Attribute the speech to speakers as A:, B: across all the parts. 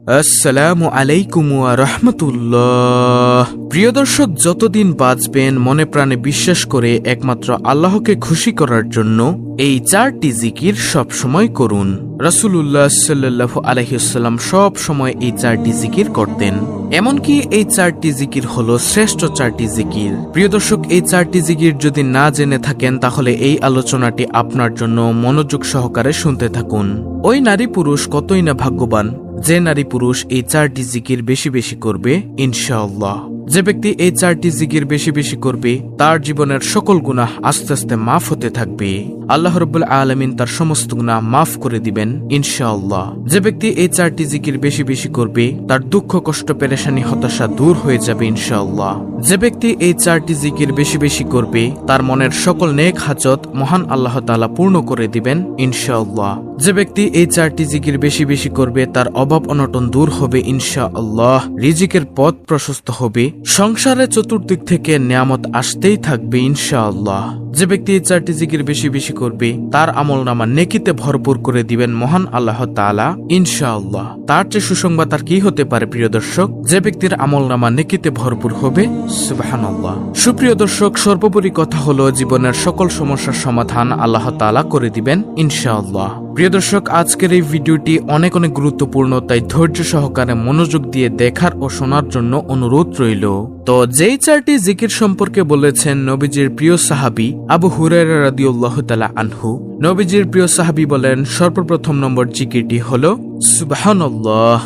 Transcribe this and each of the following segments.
A: আসসালামু আলাইকুম ওয়া রাহমাতুল্লাহ। প্রিয় দর্শক, যতদিন বাঁচবেন মনে প্রাণে বিশ্বাস করে একমাত্র আল্লাহকে খুশি করার জন্য এই 4টি জিকির সব সময় করুন। রাসূলুল্লাহ সাল্লাল্লাহু আলাইহি ওয়াসাল্লাম সব সময় এই 4টি জিকির করতেন। এমনকি এই 4টি জিকির হলো শ্রেষ্ঠ 4টি জিকির। প্রিয় দর্শক, এই 4টি জিকির যদি না জেনে থাকেন তাহলে এই আলোচনাটি আপনার জন্য মনোযোগ সহকারে শুনতে থাকুন। ওই নারী পুরুষ কতই না ভাগ্যবান যে নারী পুরুষ এই 4টি জিকির বেশি বেশি করবে ইনশাআল্লাহ। যে ব্যক্তি এই 4টি জিকির বেশি বেশি করবে তার জীবনের সকল গুনাহ আস্তে আস্তে মাফ হতে থাকবে। আল্লাহ রাব্বুল আলামিন তার সমস্ত গুনাহ মাফ করে দিবেন ইনশাআল্লাহ। যে ব্যক্তি এই 4টি জিকির বেশি বেশি করবে তার দুঃখ কষ্ট পেরেশানি হতাশা দূর হয়ে যাবে ইনশাআল্লাহ। যে ব্যক্তি এই 4টি জিকির বেশি বেশি করবে তার মনের সকল নেক হাজত মহান আল্লাহ তাআলা পূর্ণ করে দিবেন ইনশাআল্লাহ। যে ব্যক্তি এই 4টি জিকির বেশি বেশি করবে তার অভাব অনটন দূর হবে ইনশাআল্লাহ। রিজিকের পথ প্রশস্ত হবে, সংসারে চতুর্দিক থেকে নিয়ামত আসতেই থাকবে ইনশাআল্লাহ। যে ব্যক্তি এই 4টি জিকির বেশি বেশি করবে তার আমলনামা নেকিতে ভরপুর করে দিবেন মহান আল্লাহ তাআলা ইনশাআল্লাহ। তার চেয়ে সুসংবাদ আর কি হতে পারে প্রিয় দর্শক? যে ব্যক্তির আমলনামা নেকিতে ভরপুর হবে, সুবহানাল্লাহ। সুপ্রিয় দর্শক, সর্বোপরি কথা হলো জীবনের সকল সমস্যার সমাধান আল্লাহ তাআলা করে দিবেন ইনশাআল্লাহ। প্রিয় দর্শক, আজকের এই ভিডিওটি অনেক অনেক গুরুত্বপূর্ণ, তাই ধৈর্য সহকারে মনোযোগ দিয়ে দেখার ও শোনার জন্য অনুরোধ রইল। তো যেই 4টি জিকির সম্পর্কে বলেছেন নবীজির প্রিয় সাহাবী আবু হুরায়রা রাদিয়াল্লাহু তাআলা আনহু। নবীজির প্রিয় সাহাবী বলেন, সর্বপ্রথম নম্বর জিকিরটি হলো সুবহানাল্লাহ,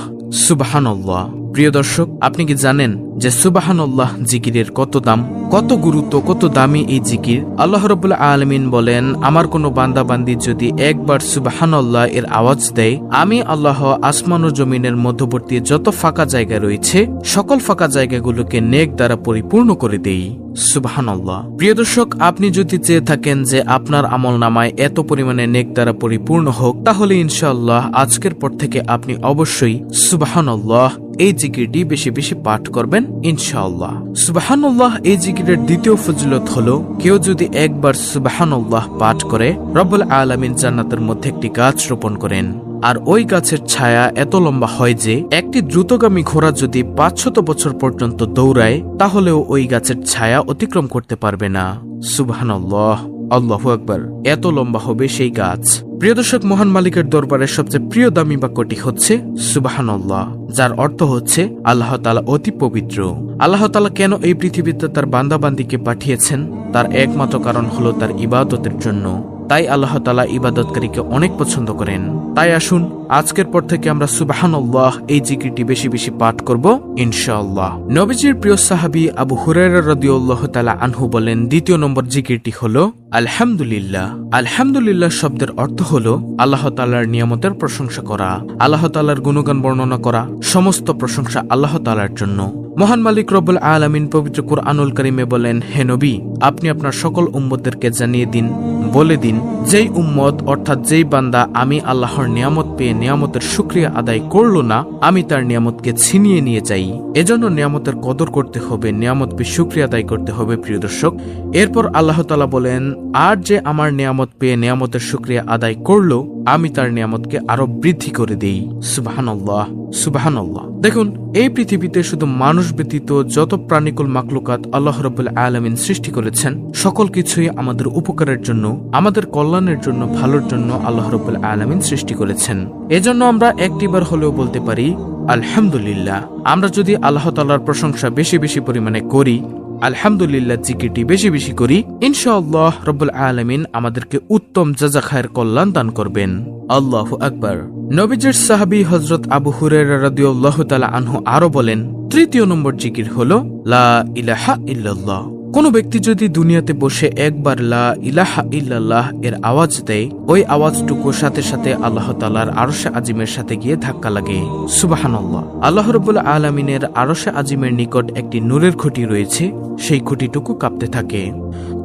A: সুবহানাল্লাহ। প্রিয় দর্শক, আপনি কি জানেন যে সুবহানাল্লাহ জিকিরের কত দাম, কত গুরুত্ব, কত দামি এই জিকির? আল্লাহ রাব্বুল আলামিন বলেন, আমার কোনো বান্দা বান্দি যদি একবার সুবহানাল্লাহ এর আওয়াজ দেয়, আমি আল্লাহ আসমান ও জমিনের মধ্যবর্তী যত ফাঁকা জায়গা রয়েছে সকল ফাঁকা জায়গাগুলোকে নেক দ্বারা পরিপূর্ণ করে দেই। সুবহানাল্লাহ। প্রিয় দর্শক, আপনি যদি চেয়ে থাকেন যে আপনার আমলনামায় এত পরিমাণে নেক দ্বারা পরিপূর্ণ হোক, তাহলে ইনশাআল্লাহ আজকের পর থেকে আপনি অবশ্যই সুবহানাল্লাহ এই জিকিরটি বেশি বেশি পাঠ করবেন ইনশাআল্লাহ। সুবহানাল্লাহ এই জিকিরের দ্বিতীয় ফজিলত হলো, কেউ যদি একবার সুবহানাল্লাহ পাঠ করে রব্বুল আলামিন জান্নাতের মধ্যে একটি গাছ রোপণ করেন, আর ওই গাছের ছায়া এত লম্বা হয় যে একটি দ্রুতগামী ঘোড়া যদি 500 বছর পর্যন্ত দৌড়ায় তাহলেও ওই গাছের ছায়া অতিক্রম করতে পারবে না। সুবহানাল্লাহ, আল্লাহু আকবার। এত লম্বা হবে সেই গাছ। প্রিয় দর্শক, মহান মালিকের দরবারে সবচেয়ে প্রিয় দামি বাক্যটি হচ্ছে সুবহানাল্লাহ, যার অর্থ হচ্ছে আল্লাহ তাআলা অতি পবিত্র। আল্লাহ তাআলা কেন এই পৃথিবীতে তার বান্দাবান্দিকে পাঠিয়েছেন? তার একমাত্র কারণ হলো তার ইবাদতের জন্য। তাই আল্লাহ তাআলা ইবাদতকারীকে অনেক পছন্দ করেন। তাই আসুন আজকের পর থেকে আমরা সুবহানাল্লাহ এই জিকিরটি বেশি বেশি পাঠ করব ইনশাআল্লাহ। নবীজির প্রিয় সাহাবী আবু হুরায়রা রাদিয়াল্লাহু তাআলা আনহু বলেন, দ্বিতীয় নম্বর জিকিরটি হলো আলহামদুলিল্লাহ। আলহামদুলিল্লাহ শব্দের অর্থ হলো আল্লাহ তাআলার নিয়ামতের প্রশংসা করা, আল্লাহ তাআলার গুণগান বর্ণনা করা। সমস্ত প্রশংসা আল্লাহ তাআলার জন্য। মহান মালিক রব্বুল আলামিন পবিত্র কুরআনুল কারীমে বলেন, হে নবী, আপনি আপনার সকল উম্মতদেরকে জানিয়ে দিন, বলে দিন, যেই উম্মত অর্থাৎ যেই বান্দা আমি আল্লাহর নিয়ামত পেয়ে নিয়ামতের শুকরিয়া আদায় করলো না, আমি তার নিয়ামতকে ছিনিয়ে নিয়ে যাই। এজন্য নিয়ামতের কদর করতে হবে, নিয়ামত পেয়ে শুকরিয়া আদায় করতে হবে। প্রিয় দর্শক, এরপর আল্লাহ তাআলা বলেন, আর যে আমার নিয়ামত পেয়ে নিয়ামতের শুকরিয়া আদায় করলো, আমি তার নিয়ামতকে আরো বৃদ্ধি করে দেই। সুবহানাল্লাহ, সুবহানাল্লাহ। দেখুন, এই পৃথিবীতে শুধু মানুষ ব্যতীত যত প্রাণীকুল মাখলুকাত আল্লাহ রাব্বুল আলামিন সৃষ্টি করেছেন, সকল কিছুই আমাদের উপকারের জন্য, আমাদের কল্যাণের জন্য, ভালোর জন্য আল্লাহ রাব্বুল আলামিন সৃষ্টি করেছেন। এজন্য আমরা একটিবার হলেও বলতে পারি আলহামদুলিল্লাহ। আমরা যদি আল্লাহ তাআলার প্রশংসা বেশি বেশি পরিমাণে করি, আলহামদুলিল্লাহ জিকিরটি বেশি বেশি করি, ইনশাআল্লাহ রব্বুল আলামিন আমাদেরকে উত্তম জাযা খায়ের কল্যাণ দান করবেন। আল্লাহু আকবার। নবীজির সাহাবী হযরত আবু হুরায়রা রাদিয়াল্লাহু তাআলা আনহু আরো বলেন, তৃতীয় নম্বর জিকির হলো লা ইলাহা ইল্লাল্লাহ। কোন ব্যক্তি যদি দুনিয়াতে বসে একবার লা ইলাহা ইল্লাল্লাহ এর আওয়াজ দেয়, ওই আওয়াজটুকু সাথে সাথে আল্লাহ তাআলার আরশে আজিমের সাথে গিয়ে ধাক্কা লাগে। সুবহানাল্লাহ। আল্লাহ রাব্বুল আলামিনের আরশে আজিমের নিকট একটি নূরের খুঁটি রয়েছে, সেই খুঁটিটুকু কাঁপতে থাকে।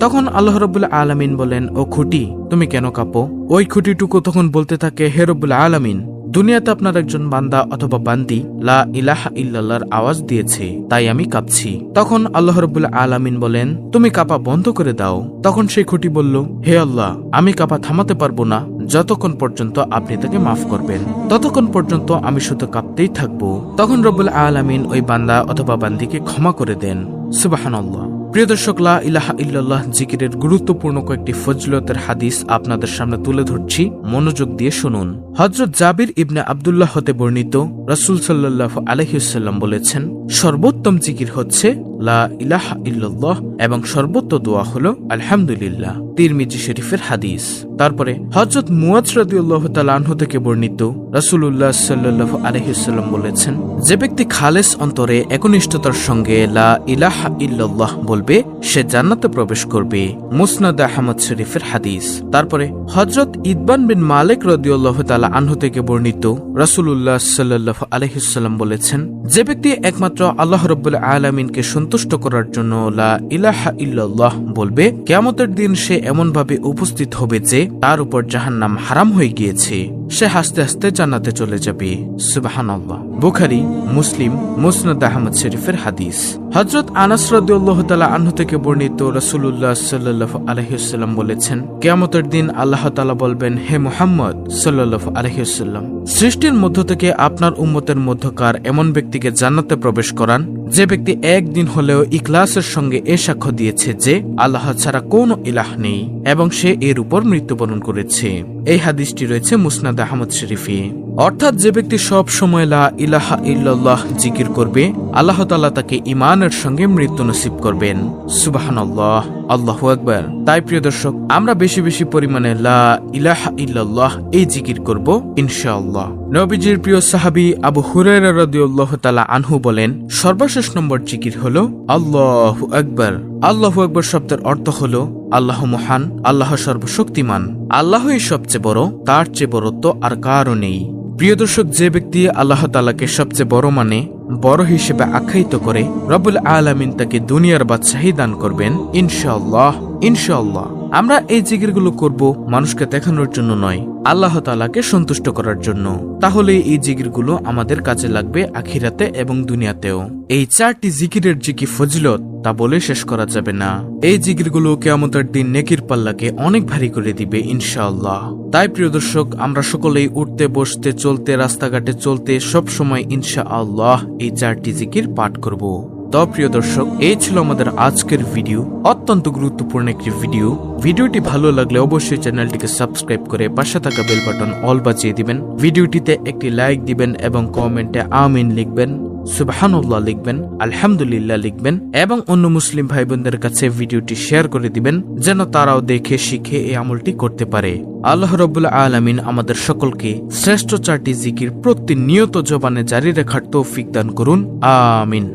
A: তখন আল্লাহ রাব্বুল আলামিন বলেন, ও খুঁটি, তুমি কেন কাঁপো? ওই খুঁটিটুকু তখন বলতে থাকে, হে রাব্বুল আলামিন, দুনিয়াতে আপনার একজন বান্দা অথবা বান্দি লা ইলাহা ইল্লাল্লাহর আওয়াজ দিয়েছে, তাই আমি কাঁপছি। তখন আল্লাহ রাব্বুল আলামিন বলেন, তুমি কাঁপা বন্ধ করে দাও। তখন সেই খুঁটি বলল, হে আল্লাহ, আমি কাঁপা থামাতে পারবো না যতক্ষণ পর্যন্ত আপনি তাকে মাফ করবেন, ততক্ষণ পর্যন্ত আমি শুধু কাঁপতেই থাকবো। তখন রব্বুল আলামিন ওই বান্দা অথবা বান্দিকে ক্ষমা করে দেন। সুবহানাল্লাহ। প্রিয় দর্শক, লা ইলাহা ইল্লাল্লাহ জিকিরের গুরুত্বপূর্ণ কয়েকটি ফজিলতের হাদিস আপনাদের সামনে তুলে ধরছি, মনোযোগ দিয়ে শুনুন। হযরত জাবির ইবনে আব্দুল্লাহ হতে বর্ণিত, রাসূল সাল্লাল্লাহু আলাইহি ওয়াসাল্লাম বলেছেন, সর্বোত্তম জিকির হচ্ছে লা ইলাহা ইল্লাল্লাহ এবং সর্বোত্তম দোয়া হলো আলহামদুলিল্লাহ। তিরমিজি শরীফের হাদিস। তারপরে হযরত মুয়াজ রাদিয়াল্লাহু তাআলা আনহু থেকে বর্ণিত, রাসূলুল্লাহ সাল্লাল্লাহু আলাইহি ওয়াসাল্লাম বলেছেন, যে ব্যক্তি খালেস অন্তরে একনিষ্ঠতার সঙ্গে লা ইলাহা ইল্লাল্লাহ বলবে, সে জান্নাতে প্রবেশ করবে। মুসনাদ আহমদ শরীফের হাদিস। তারপরে হযরত ইতবান বিন মালিক রাদিয়াল্লাহু তাআলা আনহু থেকে বর্ণিত, রাসূলুল্লাহ সাল্লাল্লাহু আলাইহি ওয়াসাল্লাম বলেছেন, যে ব্যক্তি একমাত্র আল্লাহ রাব্বুল আলামিনকে সন্তুষ্ট করার জন্য লা ইলাহা ইল্লাল্লাহ বলবে, কিয়ামতের দিন সে এমনভাবে উপস্থিত হবে যে তার উপর জাহান্নাম হারাম হয়ে গিয়েছে, সে হাসতে হাসতে জান্নাতে চলে যাবে। সুবহানাল্লাহ। বুখারী, মুসলিম, মুসনাদ আহমদ শরীফের হাদিস। হযরত আনাস রাদিয়াল্লাহু তাআলা আনহু থেকে বর্ণিত, রাসূলুল্লাহ সাল্লাল্লাহু আলাইহি ওয়াসাল্লাম বলেছেন, কিয়ামতের দিন আল্লাহ তাআলা বলবেন, হে মুহাম্মদ সাল্লাল্লাহু আলাইহি ওয়াসাল্লাম, সৃষ্টির মধ্য থেকে আপনার উম্মতের মধ্যকার এমন ব্যক্তিকে জান্নাতে প্রবেশ করান যে ব্যক্তি একদিন হলেও ইখলাসের সঙ্গে এ সাক্ষ্য দিয়েছে যে আল্লাহ ছাড়া কোনো ইলাহ নেই এবং সে এর উপর মৃত্যুবরণ করেছে। এই হাদিসটি রয়েছে মুসনাদ আহমদ শরীফে। অর্থাৎ যে ব্যক্তি সব সময় লা ইলাহা ইল্লাল্লাহ জিকির করবে, আল্লাহ তাআলা তাকে ঈমানের সঙ্গে মৃত্যু নসিব করবেন। সুবহানাল্লাহ, আল্লাহু আকবার। তাই প্রিয় দর্শক, আমরা বেশি বেশি পরিমাণে লা ইলাহা ইল্লাল্লাহ এই জিকির করব ইনশাআল্লাহ। নবীজির প্রিয় সাহাবী আবু হুরায়রা রাদিয়াল্লাহু তাআলা আনহু বলেন, সর্বশেষ নম্বর জিকির হলো আল্লাহু আকবার। আল্লাহু আকবার শব্দের অর্থ হলো আল্লাহ মহান, আল্লাহ সর্বশক্তিমান, আল্লাহই সবচেয়ে বড়, তার চেয়ে বড় তো আর কারও নেই। প্রিয় দর্শক, যে ব্যক্তি আল্লাহ তাআলাকে সবচেয়ে বড় মানে, বড় হিসেবে আখ্যায়িত করে, রব্বুল আলামিন তাকে দুনিয়ার বাদশাহী দান করবেন ইনশাআল্লাহ। ইনশাআল্লাহ আমরা এই জিকিরগুলো করব মানুষকে দেখানোর জন্য নয়, আল্লাহ তাআলাকে সন্তুষ্ট করার জন্য। তাহলে এই জিকিরগুলো আমাদের কাজে লাগবে আখিরাতে এবং দুনিয়াতেও। এই 4টি জিকিরের যে কি ফজিলত তা বলে শেষ করা যাবে না। এই জিকিরগুলো কিয়ামতের দিন নেকির পাল্লাকে অনেক ভারী করে দিবে ইনশাআল্লাহ। তাই প্রিয় দর্শক, আমরা সকলেই উঠতে বসতে চলতে রাস্তাঘাটে চলতে সব সময় ইনশাআল্লাহ এই 4টি জিকির পাঠ করব। তো প্রিয় দর্শক, এই ছিল আমাদের আজকের ভিডিও, অত্যন্ত গুরুত্বপূর্ণ একটি ভিডিও। ভিডিওটি ভালো লাগলে অবশ্যই চ্যানেলটিকে সাবস্ক্রাইব করে পাশে থাকা বেল বাটন অল বাজিয়ে দিবেন। ভিডিওটিতে একটি লাইক দিবেন এবং কমেন্টে আমিন লিখবেন, সুবহানাল্লাহ লিখবেন, আলহামদুলিল্লাহ লিখবেন এবং অন্য মুসলিম ভাই বোনদের কাছে ভিডিওটি শেয়ার করে দিবেন যেন তারাও দেখে শিখে এই আমলটি করতে পারে। আল্লাহ রাব্বুল আলামিন আমাদের সকলকে শ্রেষ্ঠ 4টি জিকির প্রতিনিয়ত জবানে জারি রাখার তৌফিক দান করুন। আমিন।